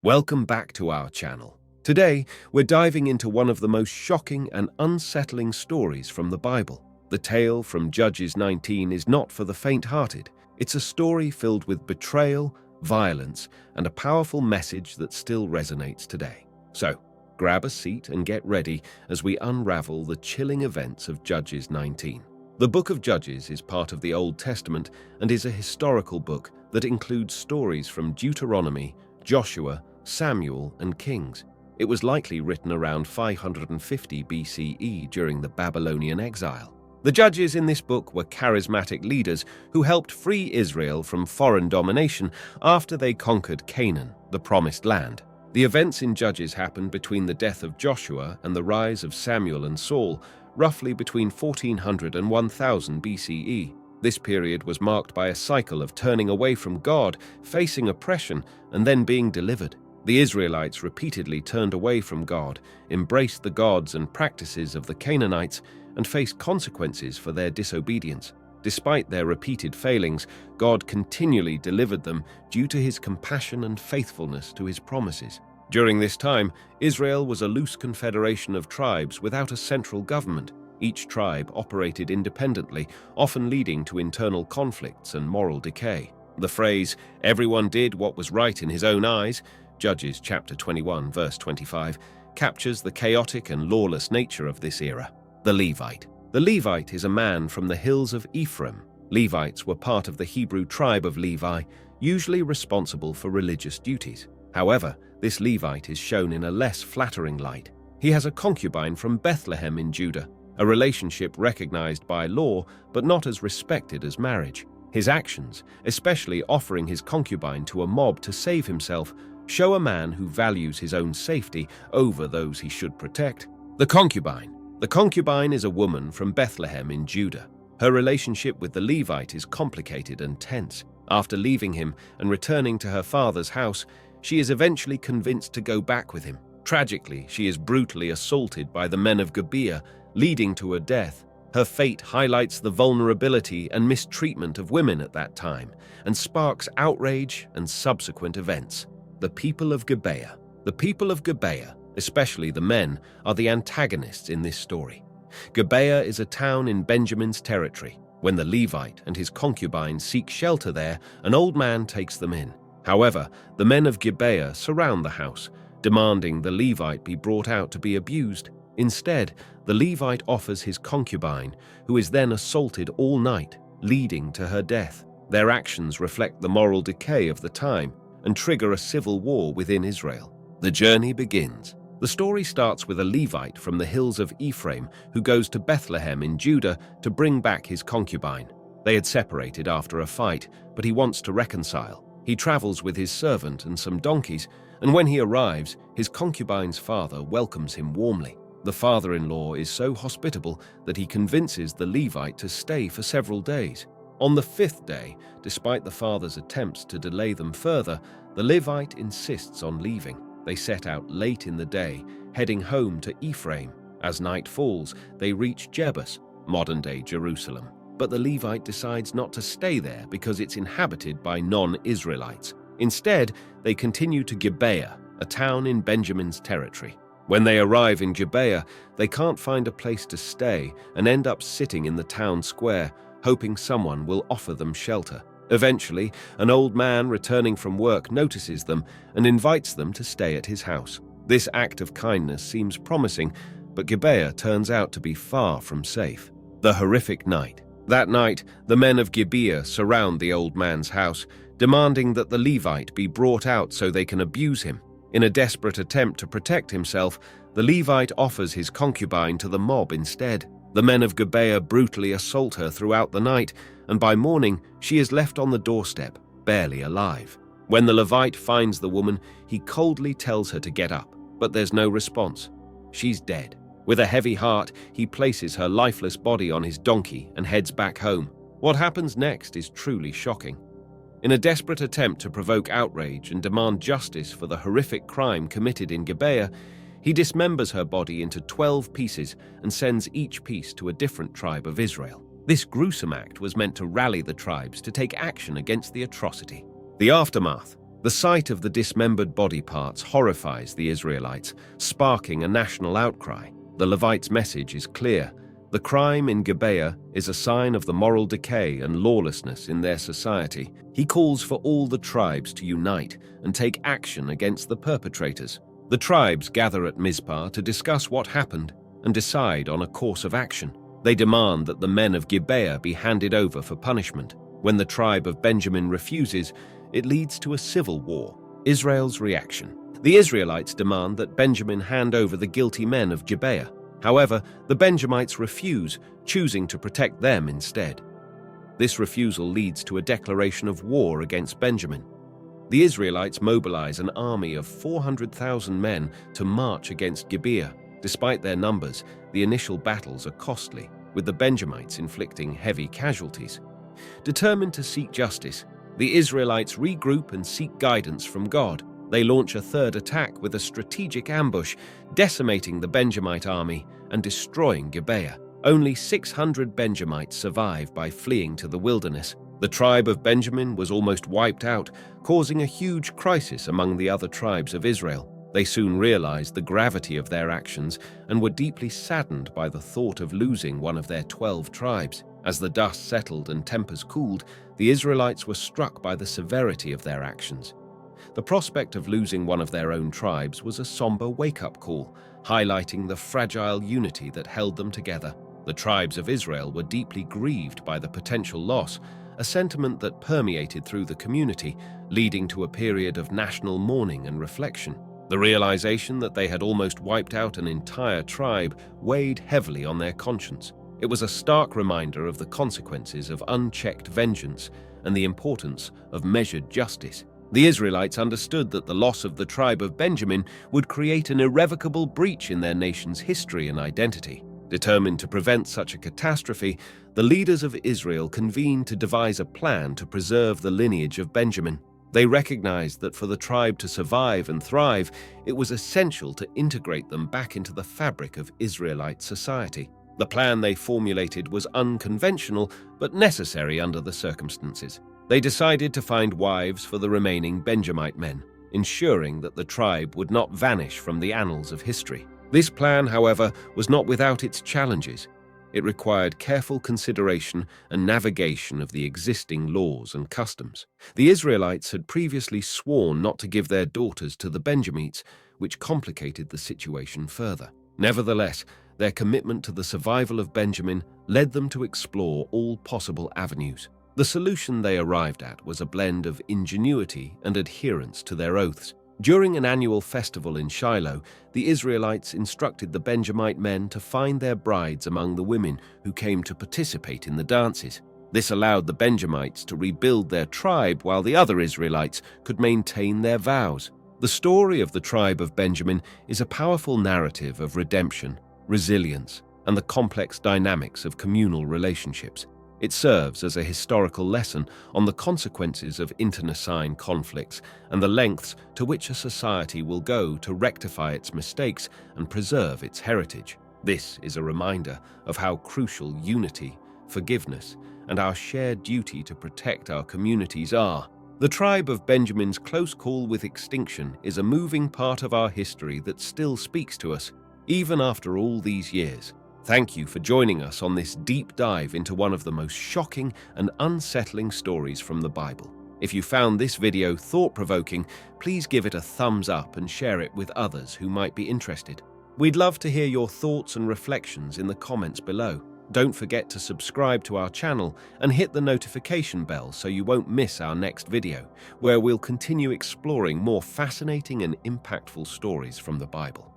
Welcome back to our channel. Today, we're diving into one of the most shocking and unsettling stories from the Bible. The tale from Judges 19 is not for the faint-hearted. It's a story filled with betrayal, violence, and a powerful message that still resonates today. So, grab a seat and get ready as we unravel the chilling events of Judges 19. The book of Judges is part of the Old Testament and is a historical book that includes stories from Deuteronomy, Joshua, Samuel, and Kings. It was likely written around 550 BCE during the Babylonian exile. The judges in this book were charismatic leaders who helped free Israel from foreign domination after they conquered Canaan, the promised land. The events in Judges happened between the death of Joshua and the rise of Samuel and Saul, roughly between 1400 and 1000 BCE. This period was marked by a cycle of turning away from God, facing oppression, and then being delivered. The Israelites repeatedly turned away from God, embraced the gods and practices of the Canaanites, and faced consequences for their disobedience. Despite their repeated failings, God continually delivered them due to his compassion and faithfulness to his promises. During this time, Israel was a loose confederation of tribes without a central government. Each tribe operated independently, often leading to internal conflicts and moral decay. The phrase, "everyone did what was right in his own eyes," Judges chapter 21, verse 25, captures the chaotic and lawless nature of this era. The Levite. The Levite is a man from the hills of Ephraim. Levites were part of the Hebrew tribe of Levi, usually responsible for religious duties. However, this Levite is shown in a less flattering light. He has a concubine from Bethlehem in Judah, a relationship recognized by law but not as respected as marriage. His actions, especially offering his concubine to a mob to save himself, show a man who values his own safety over those he should protect. The concubine. The concubine is a woman from Bethlehem in Judah. Her relationship with the Levite is complicated and tense. After leaving him and returning to her father's house, she is eventually convinced to go back with him. Tragically, she is brutally assaulted by the men of Gibeah, leading to her death. Her fate highlights the vulnerability and mistreatment of women at that time and sparks outrage and subsequent events. The people of Gibeah. The people of Gibeah, especially the men, are the antagonists in this story. Gibeah is a town in Benjamin's territory. When the Levite and his concubine seek shelter there, an old man takes them in. However, the men of Gibeah surround the house, demanding the Levite be brought out to be abused. Instead, the Levite offers his concubine, who is then assaulted all night, leading to her death. Their actions reflect the moral decay of the time and trigger a civil war within Israel. The journey begins. The story starts with a Levite from the hills of Ephraim who goes to Bethlehem in Judah to bring back his concubine. They had separated after a fight, but he wants to reconcile. He travels with his servant and some donkeys, and when he arrives, his concubine's father welcomes him warmly. The father-in-law is so hospitable that he convinces the Levite to stay for several days. On the fifth day, despite the father's attempts to delay them further, the Levite insists on leaving. They set out late in the day, heading home to Ephraim. As night falls, they reach Gibeah, modern-day Jerusalem. But the Levite decides not to stay there because it's inhabited by non-Israelites. Instead, they continue to Gibeah, a town in Benjamin's territory. When they arrive in Gibeah, they can't find a place to stay and end up sitting in the town square, hoping someone will offer them shelter. Eventually, an old man returning from work notices them and invites them to stay at his house. This act of kindness seems promising, but Gibeah turns out to be far from safe. The horrific night. That night, the men of Gibeah surround the old man's house, demanding that the Levite be brought out so they can abuse him. In a desperate attempt to protect himself, the Levite offers his concubine to the mob instead. The men of Gibeah brutally assault her throughout the night, and by morning, she is left on the doorstep, barely alive. When the Levite finds the woman, he coldly tells her to get up, but there's no response. She's dead. With a heavy heart, he places her lifeless body on his donkey and heads back home. What happens next is truly shocking. In a desperate attempt to provoke outrage and demand justice for the horrific crime committed in Gibeah, he dismembers her body into 12 pieces and sends each piece to a different tribe of Israel. This gruesome act was meant to rally the tribes to take action against the atrocity. The aftermath. The sight of the dismembered body parts horrifies the Israelites, sparking a national outcry. The Levite's message is clear. The crime in Gibeah is a sign of the moral decay and lawlessness in their society. He calls for all the tribes to unite and take action against the perpetrators. The tribes gather at Mizpah to discuss what happened and decide on a course of action. They demand that the men of Gibeah be handed over for punishment. When the tribe of Benjamin refuses, it leads to a civil war. Israel's reaction. The Israelites demand that Benjamin hand over the guilty men of Gibeah. However, the Benjamites refuse, choosing to protect them instead. This refusal leads to a declaration of war against Benjamin. The Israelites mobilize an army of 400,000 men to march against Gibeah. Despite their numbers, the initial battles are costly, with the Benjamites inflicting heavy casualties. Determined to seek justice, the Israelites regroup and seek guidance from God. They launch a third attack with a strategic ambush, decimating the Benjamite army and destroying Gibeah. Only 600 Benjamites survive by fleeing to the wilderness. The tribe of Benjamin was almost wiped out, causing a huge crisis among the other tribes of Israel. They soon realized the gravity of their actions and were deeply saddened by the thought of losing one of their 12 tribes. As the dust settled and tempers cooled, the Israelites were struck by the severity of their actions. The prospect of losing one of their own tribes was a somber wake-up call, highlighting the fragile unity that held them together. The tribes of Israel were deeply grieved by the potential loss, a sentiment that permeated through the community, leading to a period of national mourning and reflection. The realization that they had almost wiped out an entire tribe weighed heavily on their conscience. It was a stark reminder of the consequences of unchecked vengeance and the importance of measured justice. The Israelites understood that the loss of the tribe of Benjamin would create an irrevocable breach in their nation's history and identity. Determined to prevent such a catastrophe, the leaders of Israel convened to devise a plan to preserve the lineage of Benjamin. They recognized that for the tribe to survive and thrive, it was essential to integrate them back into the fabric of Israelite society. The plan they formulated was unconventional, but necessary under the circumstances. They decided to find wives for the remaining Benjamite men, ensuring that the tribe would not vanish from the annals of history. This plan, however, was not without its challenges. It required careful consideration and navigation of the existing laws and customs. The Israelites had previously sworn not to give their daughters to the Benjamites, which complicated the situation further. Nevertheless, their commitment to the survival of Benjamin led them to explore all possible avenues. The solution they arrived at was a blend of ingenuity and adherence to their oaths. During an annual festival in Shiloh, the Israelites instructed the Benjamite men to find their brides among the women who came to participate in the dances. This allowed the Benjamites to rebuild their tribe while the other Israelites could maintain their vows. The story of the tribe of Benjamin is a powerful narrative of redemption, resilience, and the complex dynamics of communal relationships. It serves as a historical lesson on the consequences of internecine conflicts and the lengths to which a society will go to rectify its mistakes and preserve its heritage. This is a reminder of how crucial unity, forgiveness, and our shared duty to protect our communities are. The tribe of Benjamin's close call with extinction is a moving part of our history that still speaks to us, even after all these years. Thank you for joining us on this deep dive into one of the most shocking and unsettling stories from the Bible. If you found this video thought-provoking, please give it a thumbs up and share it with others who might be interested. We'd love to hear your thoughts and reflections in the comments below. Don't forget to subscribe to our channel and hit the notification bell so you won't miss our next video, where we'll continue exploring more fascinating and impactful stories from the Bible.